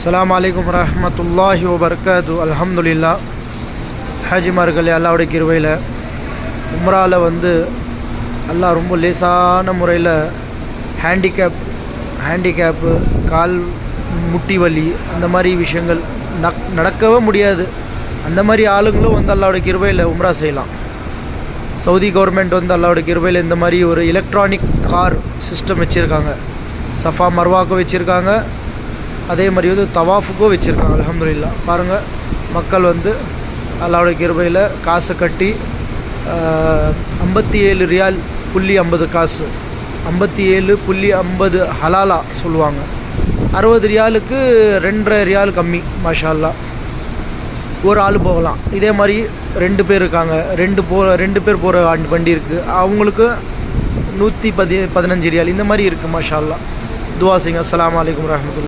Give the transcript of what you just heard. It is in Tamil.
அஸ்ஸலாமு அலைக்கும் வரஹ்மத்துல்லாஹி வபரகாத்து. அல்ஹம்துலில்லாஹ். ஹாஜிமார்களே, அல்லாஹ்வுடைய கிருபையில் உம்ராவில் அல்லாஹ் ரொம்ப லேசான முறையில் ஹேண்டிகேப்பு, கால் முட்டி வலி, அந்த மாதிரி விஷயங்கள் நடக்கவே முடியாது. அந்த மாதிரி ஆளுங்களும் அல்லாஹ்வுடைய கிருபையில் உம்ரா செய்யலாம். சவுதி கவர்மெண்ட் அல்லாஹ்வுடைய கிருபையில் இந்த மாதிரி ஒரு எலக்ட்ரானிக் கார் சிஸ்டம் வச்சுருக்காங்க. சஃபா மர்வாக்கும் வச்சுருக்காங்க, அதே மாதிரி தவாஃபுக்கும் வச்சுருக்காங்க. அல்ஹம்துலில்லாஹ். பாருங்கள், மக்கள் அல்லாஹ்வுடைய கிருபையில் காசை கட்டி 57 ரியால் புள்ளி 50 காசு, 57.50 ஹலாலா சொல்லுவாங்க. 60 ரியாலுக்கு 2.5 ரியால் கம்மி. மாஷா அல்லாஹ், ஒரு ஆள் போகலாம். இதே மாதிரி 2 பேர் இருக்காங்க, 2 பேர் போகிற வண்டி இருக்குது, அவங்களுக்கு 115 ரியால் இந்த மாதிரி இருக்குது. மாஷா அல்லாஹ். துவா செய்யுங்க. அஸ்ஸலாமு அலைக்கும் வரஹ்மத்துல்லாஹ்.